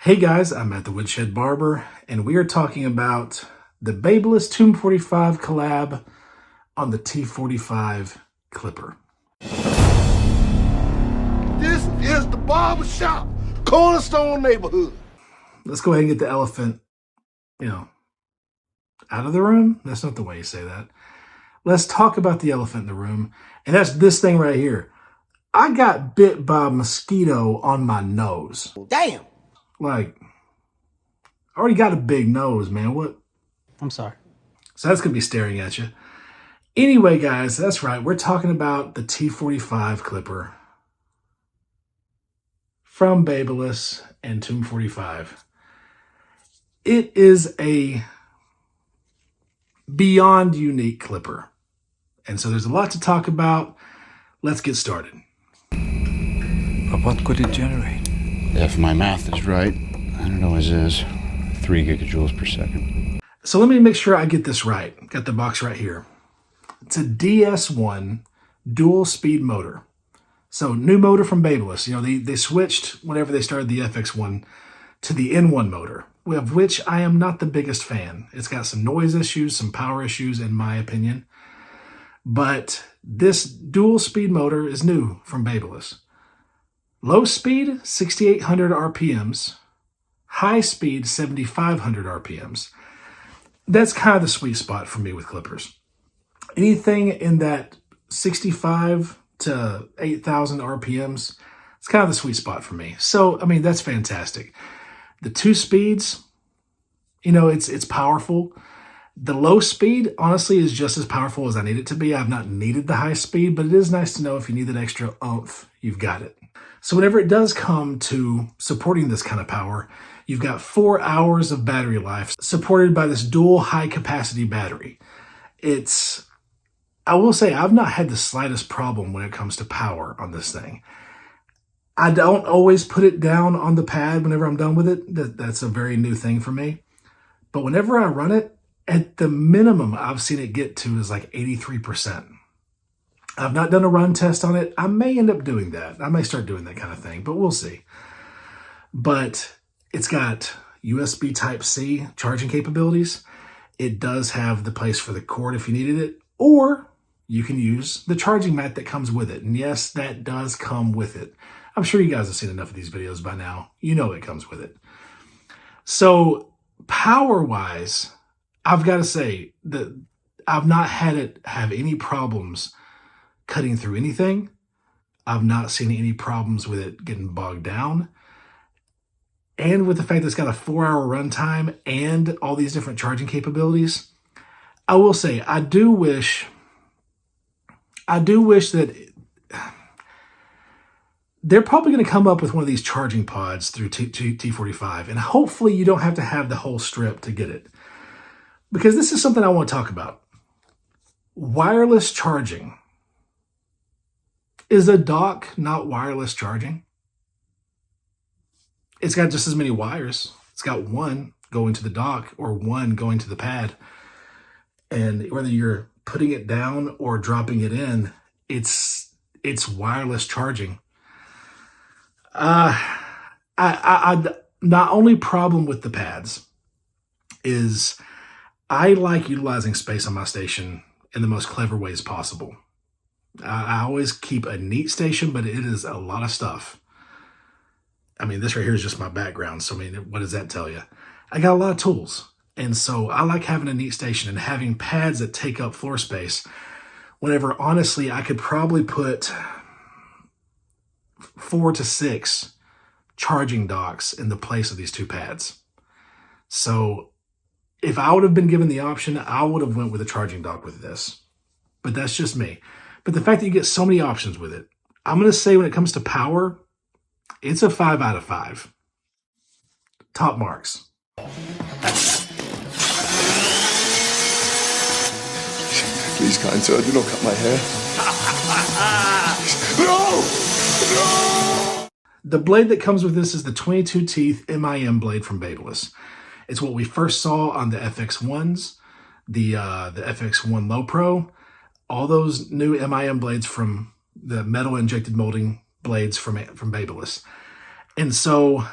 Hey guys, I'm at the Woodshed Barber, and we are talking about the Babyliss Tomb45 collab on the T45 Clipper. This is the barber shop, Cornerstone neighborhood. Let's go ahead and get the elephant, out of the room. That's not the way you say that. Let's talk about the elephant in the room, and that's this thing right here. I got bit by a mosquito on my nose. Damn. Like, I already got a big nose, man. What? I'm sorry. So that's going to be staring at you. Anyway, guys, that's right. We're talking about the T45 Clipper from Babyliss and Tomb45. It is a beyond unique clipper. And so there's a lot to talk about. Let's get started. But what could it generate? If my math is right, I don't know, is 3 gigajoules per second. So let me make sure I get this right. Got the box right here. It's a DS1 dual speed motor. So new motor from Babyliss. They switched whenever they started the FX1 to the N1 motor, of which I am not the biggest fan. It's got some noise issues, some power issues in my opinion. But this dual speed motor is new from Babyliss. Low speed, 6,800 RPMs. High speed, 7,500 RPMs. That's kind of the sweet spot for me with clippers. Anything in that 65 to 8,000 RPMs, it's kind of the sweet spot for me. So, I mean, that's fantastic. The 2 speeds, it's powerful. The low speed, honestly, is just as powerful as I need it to be. I've not needed the high speed, but it is nice to know if you need that extra oomph, you've got it. So whenever it does come to supporting this kind of power, you've got 4 hours of battery life supported by this dual high capacity battery. I will say I've not had the slightest problem when it comes to power on this thing. I don't always put it down on the pad whenever I'm done with it. That's a very new thing for me. But whenever I run it, at the minimum I've seen it get to is like 83%. I've not done a run test on it. I may end up doing that. I may start doing that kind of thing, but we'll see. But it's got USB Type-C charging capabilities. It does have the place for the cord if you needed it, or you can use the charging mat that comes with it. And yes, that does come with it. I'm sure you guys have seen enough of these videos by now. You know it comes with it. So power-wise, I've got to say that I've not had it have any problems cutting through anything. I've not seen any problems with it getting bogged down. And with the fact that it's got a 4-hour runtime and all these different charging capabilities, I will say I do wish that they're probably going to come up with one of these charging pods through T45, and hopefully you don't have to have the whole strip to get it. Because this is something I want to talk about. Wireless charging. Is a dock not wireless charging? It's got just as many wires. It's got one going to the dock or one going to the pad. And whether you're putting it down or dropping it in, it's wireless charging. My only problem with the pads is I like utilizing space on my station in the most clever ways possible. I always keep a neat station, but it is a lot of stuff. I mean, this right here is just my background. So, I mean, what does that tell you? I got a lot of tools. And so I like having a neat station and having pads that take up floor space. Whenever, honestly, I could probably put 4 to 6 charging docks in the place of these 2 pads. So if I would have been given the option, I would have went with a charging dock with this. But that's just me. But the fact that you get so many options with it, I'm going to say when it comes to power, it's a 5 out of 5. Top marks. Please, kind sir, do not cut my hair. No! No! The blade that comes with this is the 22 teeth MIM blade from Babyliss. It's what we first saw on the FX1s, the FX1 Low Pro, all those new MIM blades from the metal injected molding blades from Babyliss. And so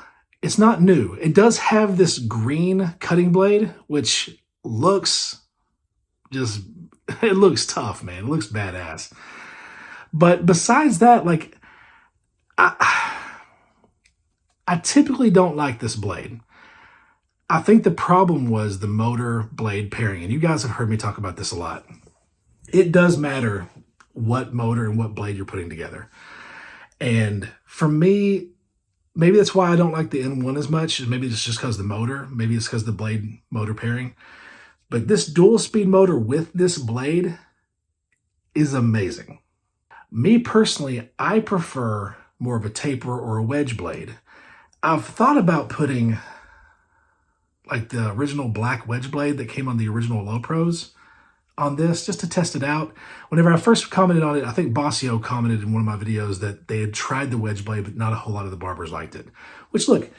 It's not new. It does have this green cutting blade, which looks just, it looks tough, man. It looks badass. But besides that, like, I typically don't like this blade. I think the problem was the motor blade pairing, and you guys have heard me talk about this a lot. It does matter what motor and what blade you're putting together. And for me, maybe that's why I don't like the N1 as much. Maybe it's just because the motor. Maybe it's because the blade motor pairing. But this dual speed motor with this blade is amazing. Me personally, I prefer more of a taper or a wedge blade. I've thought about putting like the original black wedge blade that came on the original Low Pros on this, just to test it out. Whenever I first commented on it, I think Bossio commented in one of my videos that they had tried the wedge blade, but not a whole lot of the barbers liked it. Which, look,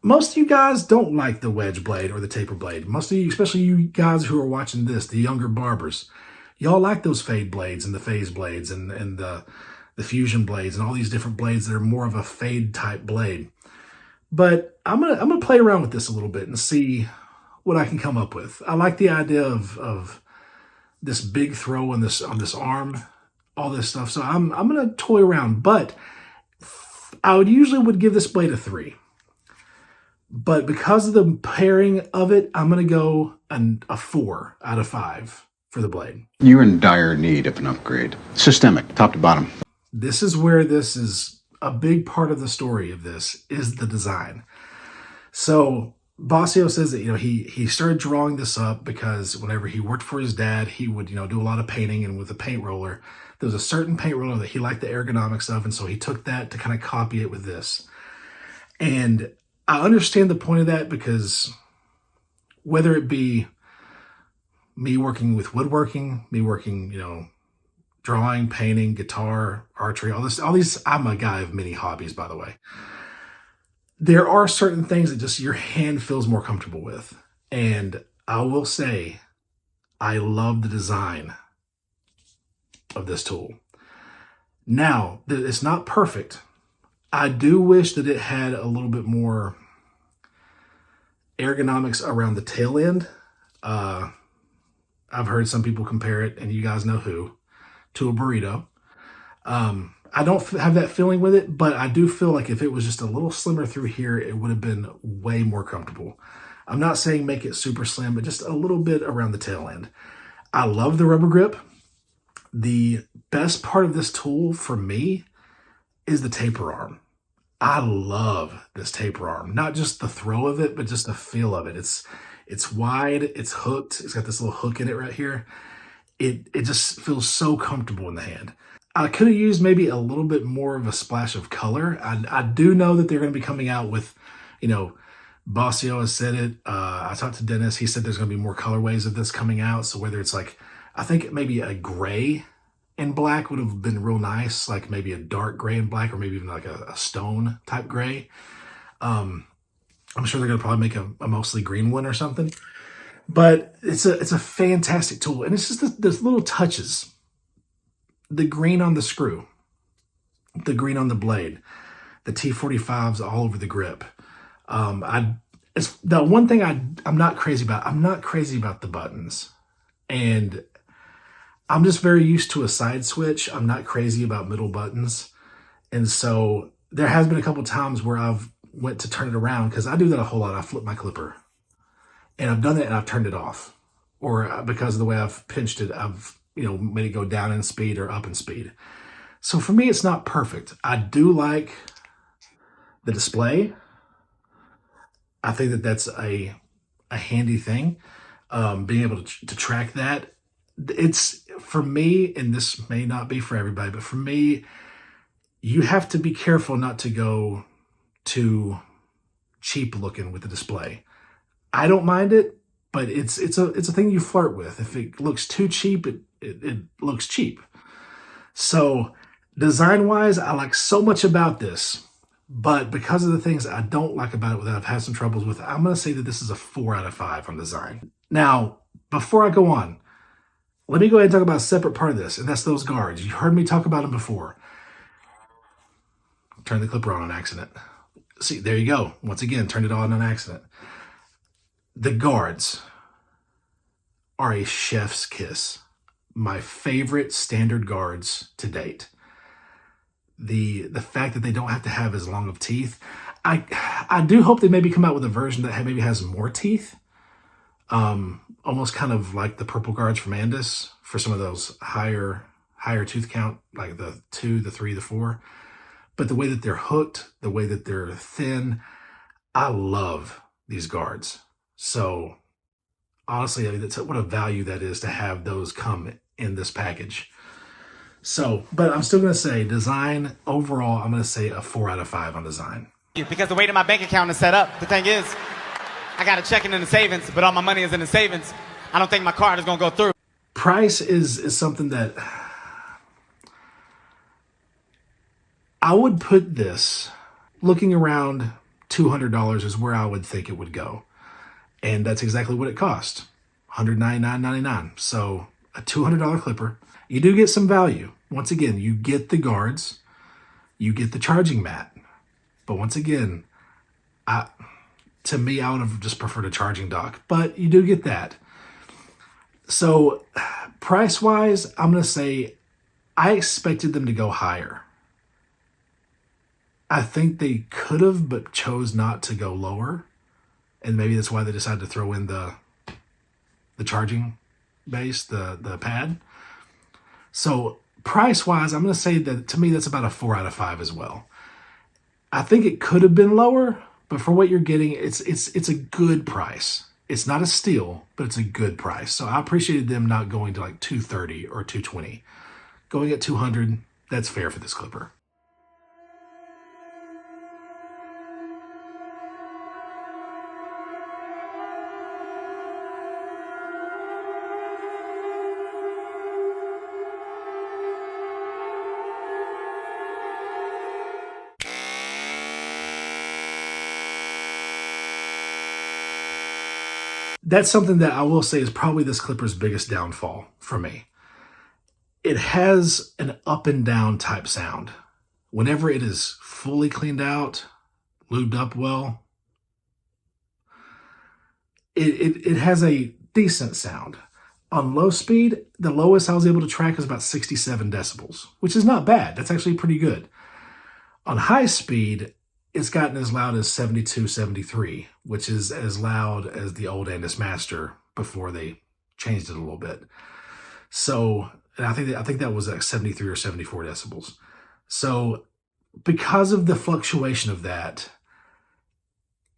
most of you guys don't like the wedge blade or the taper blade. Most of you, especially you guys who are watching this, the younger barbers, y'all like those fade blades and the phase blades and the fusion blades and all these different blades that are more of a fade type blade. But I'm gonna play around with this a little bit and see what I can come up with. I like the idea of this big throw on this arm, all this stuff. So I'm gonna toy around, but I would give this blade a 3. But because of the pairing of it, I'm gonna go a 4 out of 5 for the blade. You're in dire need of an upgrade. Systemic, top to bottom. This is where this is a big part of the story of this is the design. So Bossio says that, he started drawing this up because whenever he worked for his dad, he would, do a lot of painting, and with a paint roller, there was a certain paint roller that he liked the ergonomics of, and so he took that to kind of copy it with this. And I understand the point of that because whether it be me working with woodworking, me working, drawing, painting, guitar, archery, all these, I'm a guy of many hobbies, by the way. There are certain things that just your hand feels more comfortable with. And I will say, I love the design of this tool. Now, it's not perfect. I do wish that it had a little bit more ergonomics around the tail end. I've heard some people compare it, and you guys know who, to a burrito. I don't have that feeling with it, but I do feel like if it was just a little slimmer through here, it would have been way more comfortable. I'm not saying make it super slim, but just a little bit around the tail end. I love the rubber grip. The best part of this tool for me is the taper arm. I love this taper arm. Not just the throw of it, but just the feel of it. It's wide, it's hooked. It's got this little hook in it right here. It just feels so comfortable in the hand. I could have used maybe a little bit more of a splash of color. I do know that they're going to be coming out with, Bossio has said it. I talked to Dennis. He said there's going to be more colorways of this coming out. So whether it's like, I think maybe a gray and black would have been real nice, like maybe a dark gray and black, or maybe even like a stone type gray. I'm sure they're going to probably make a mostly green one or something. But it's a fantastic tool. And it's just this little touches. The green on the screw, the green on the blade, the T45s all over the grip. It's the one thing I'm not crazy about. I'm not crazy about the buttons. And I'm just very used to a side switch. I'm not crazy about middle buttons. And so there has been a couple times where I've went to turn it around, because I do that a whole lot. I flip my clipper. And I've done it and I've turned it off. Or because of the way I've pinched it, I've made it go down in speed or up in speed. So for me, it's not perfect. I do like the display. I think that that's a handy thing. Being able to track that. It's, for me, and this may not be for everybody, but for me, you have to be careful not to go too cheap looking with the display. I don't mind it, but it's a thing you flirt with. If it looks too cheap, it looks cheap. So design-wise, I like so much about this, but because of the things I don't like about it that I've had some troubles with, I'm going to say that this is a 4 out of 5 on design. Now, before I go on, let me go ahead and talk about a separate part of this, and that's those guards. You heard me talk about them before. Turn the clipper on accident. See, there you go. Once again, turned it on accident. The guards are a chef's kiss. My favorite standard guards to date. The fact that they don't have to have as long of teeth. I do hope they maybe come out with a version that maybe has more teeth. Almost kind of like the purple guards from Andis for some of those higher tooth count, like the 2, the 3, the 4. But the way that they're hooked, the way that they're thin, I love these guards. So honestly, I mean, what a value that is to have those come in this package. So, but I'm still going to say design overall, I'm going to say a 4 out of 5 on design. Because the way that my bank account is set up, the thing is, I got a checking in the savings, but all my money is in the savings. I don't think my card is going to go through. Price is something that I would put this, looking around $200 is where I would think it would go. And that's exactly what it cost, $199.99. So a $200 clipper. You do get some value. Once again, you get the guards, you get the charging mat. But once again, to me, I would have just preferred a charging dock. But you do get that. So price-wise, I'm going to say I expected them to go higher. I think they could have, but chose not to go lower. And maybe that's why they decided to throw in the charging base, the pad. So price-wise, I'm going to say that to me, that's about a 4 out of 5 as well. I think it could have been lower, but for what you're getting, it's a good price. It's not a steal, but it's a good price. So I appreciated them not going to like $230 or $220. Going at $200, that's fair for this clipper. That's something that I will say is probably this clipper's biggest downfall for me. It has an up and down type sound. Whenever it is fully cleaned out, lubed up well, it has a decent sound. On low speed, the lowest I was able to track is about 67 decibels, which is not bad. That's actually pretty good. On high speed, it's gotten as loud as 72, 73, which is as loud as the old Andis Master before they changed it a little bit. So, and I think that was like 73 or 74 decibels. So, because of the fluctuation of that,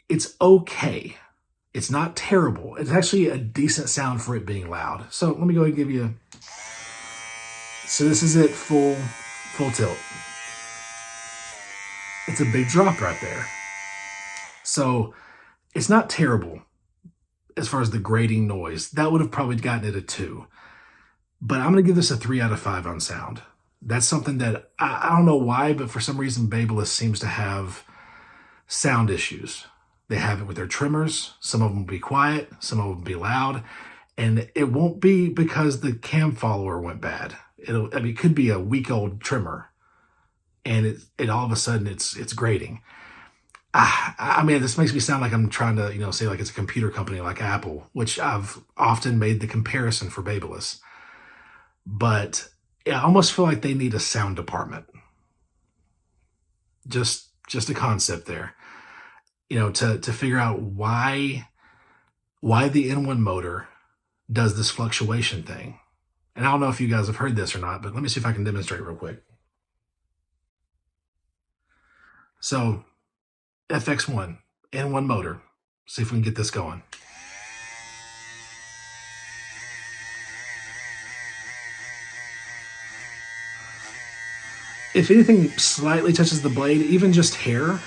it's okay. It's not terrible. It's actually a decent sound for it being loud. So let me go ahead and give you. So this is it full tilt. It's a big drop right there. So it's not terrible as far as the grating noise. That would have probably gotten it a 2. But I'm going to give this a 3 out of 5 on sound. That's something that I don't know why, but for some reason Babyliss seems to have sound issues. They have it with their trimmers. Some of them will be quiet. Some of them will be loud. And it won't be because the cam follower went bad. It could be a week-old trimmer. And it all of a sudden it's grating. I mean, this makes me sound like I'm trying to, say like it's a computer company like Apple, which I've often made the comparison for Babyliss. But I almost feel like they need a sound department. Just a concept there. To figure out why the N1 motor does this fluctuation thing. And I don't know if you guys have heard this or not, but let me see if I can demonstrate real quick. So, FX1, N1 motor. See if we can get this going. If anything slightly touches the blade, even just hair,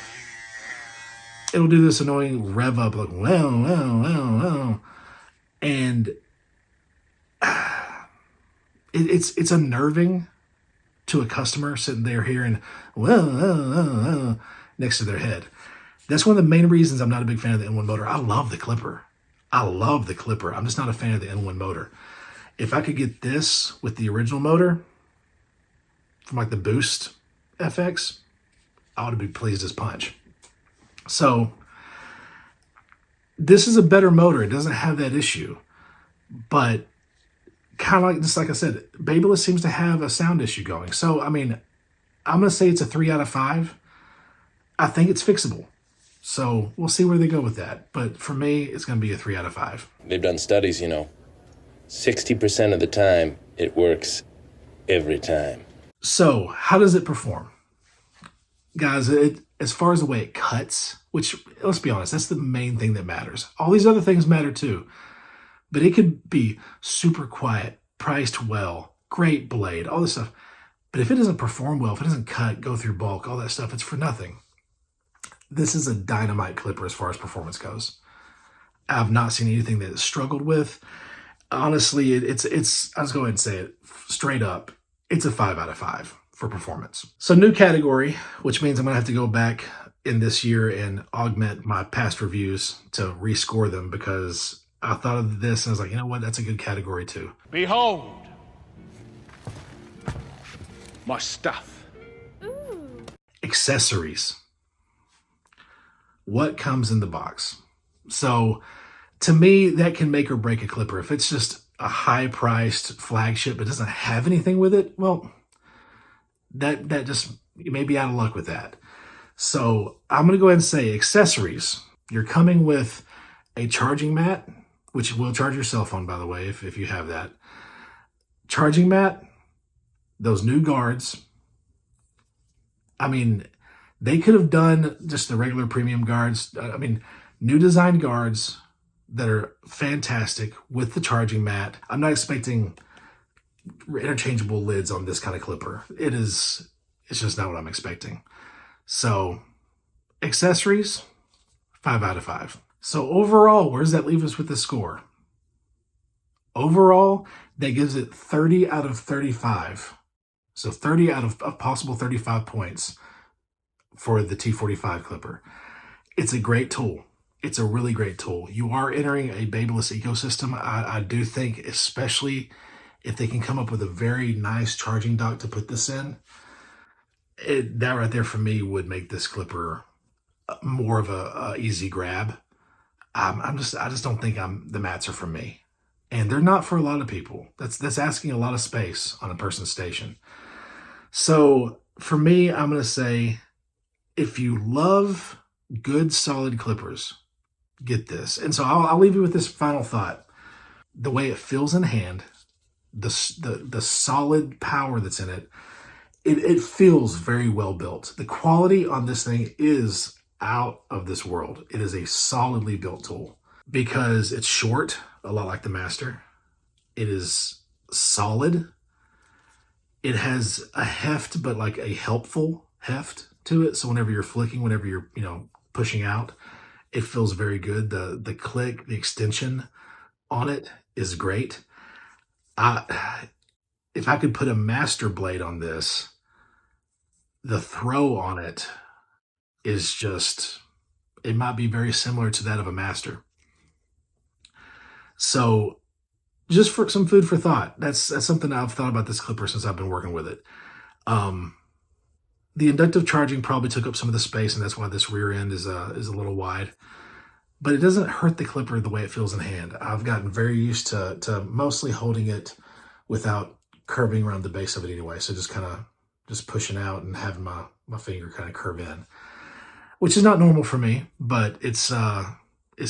it'll do this annoying rev up, like, wow. And it's unnerving to a customer sitting there hearing next to their head. That's one of the main reasons I'm not a big fan of the N1 motor. I love the clipper. I'm just not a fan of the N1 motor. If I could get this with the original motor from like the Boost FX, I would be pleased as punch. So this is a better motor. It doesn't have that issue. But kind of like, just like I said, Babyliss seems to have a sound issue going. So, I mean, I'm going to say it's a 3 out of 5. I think it's fixable. So we'll see where they go with that. But for me, it's going to be a 3 out of 5. They've done studies, 60% of the time, it works every time. So how does it perform? Guys, as far as the way it cuts, which, let's be honest, that's the main thing that matters. All these other things matter too. But it could be super quiet, priced well, great blade, all this stuff. But if it doesn't perform well, if it doesn't cut, go through bulk, all that stuff, it's for nothing. This is a dynamite clipper as far as performance goes. I've not seen anything that it's struggled with. Honestly, it's I'll just go ahead and say it straight up. It's a 5 out of 5 for performance. So new category, which means I'm going to have to go back in this year and augment my past reviews to rescore them, because I thought of this and I was like, you know what? That's a good category too. Behold, my stuff. Accessories. What comes in the box? So to me, that can make or break a clipper. If it's just a high-priced flagship, it doesn't have anything with it, well, that just, you may be out of luck with that. So I'm going to go ahead and say accessories. You're coming with a charging mat, which will charge your cell phone, by the way, if you have that. Charging mat, those new guards. I mean, they could have done just the regular premium guards. I mean, new design guards that are fantastic with the charging mat. I'm not expecting interchangeable lids on this kind of clipper. It's just not what I'm expecting. So accessories, 5 out of 5. So overall, where does that leave us with the score? Overall, that gives it 30 out of 35. So 30 out of possible 35 points for the T45 Clipper. It's a great tool. It's a really great tool. You are entering a Babyliss ecosystem. I do think, especially if they can come up with a very nice charging dock to put this in, that right there for me would make this clipper more of a easy grab. I just don't think the mats are for me, and they're not for a lot of people. That's asking a lot of space on a person's station. So for me, I'm going to say, if you love good solid clippers, get this. And so I'll leave you with this final thought. The way it feels in hand, the solid power that's in it, it feels very well built. The quality on this thing is out of this world. It is a solidly built tool because it's short, a lot like the Master. It is solid. It has a heft, but like a helpful heft to it. So whenever you're flicking, whenever you're, pushing out, it feels very good. The click, the extension on it is great. If I could put a Master blade on this, the throw on it is just, it might be very similar to that of a Master. So just for some food for thought, that's something I've thought about this clipper since I've been working with it. The inductive charging probably took up some of the space, and that's why this rear end is a little wide. But it doesn't hurt the clipper the way it feels in hand. I've gotten very used to mostly holding it without curving around the base of it anyway. So just pushing out and having my finger kind of curve in, which is not normal for me, but it's not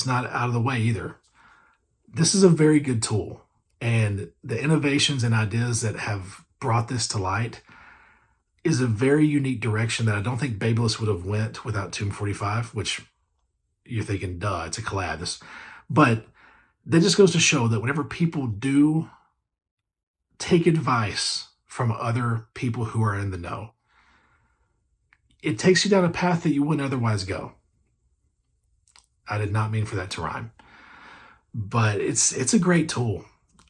out of the way either. This is a very good tool, and the innovations and ideas that have brought this to light is a very unique direction that I don't think Babyliss would have went without Tomb45, which you're thinking, duh, it's a collab. But that just goes to show that whenever people do take advice from other people who are in the know, it takes you down a path that you wouldn't otherwise go. I did not mean for that to rhyme. But it's a great tool.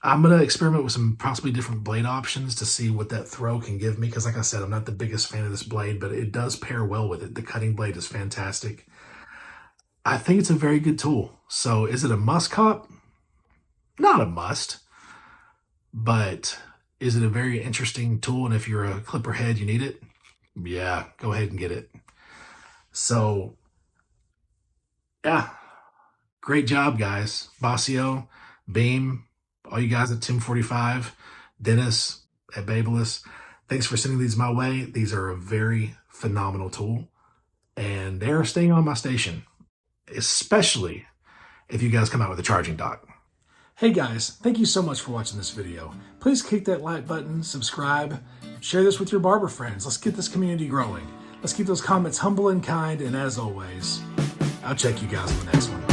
I'm going to experiment with some possibly different blade options to see what that throw can give me. Because like I said, I'm not the biggest fan of this blade, but it does pair well with it. The cutting blade is fantastic. I think it's a very good tool. So is it a must cop? Not a must. But is it a very interesting tool? And if you're a clipper head, you need it? Yeah, go ahead and get it. So Yeah, great job, guys. Bossio, Beam, all you guys at Tomb45, Dennis at Babyliss. Thanks for sending these my way. These are a very phenomenal tool, and they're staying on my station, especially if you guys come out with a charging dock. Hey guys, thank you so much for watching this video. Please click that like button, subscribe, share this with your barber friends. Let's get this community growing. Let's keep those comments humble and kind, and as always, I'll check you guys in the next one.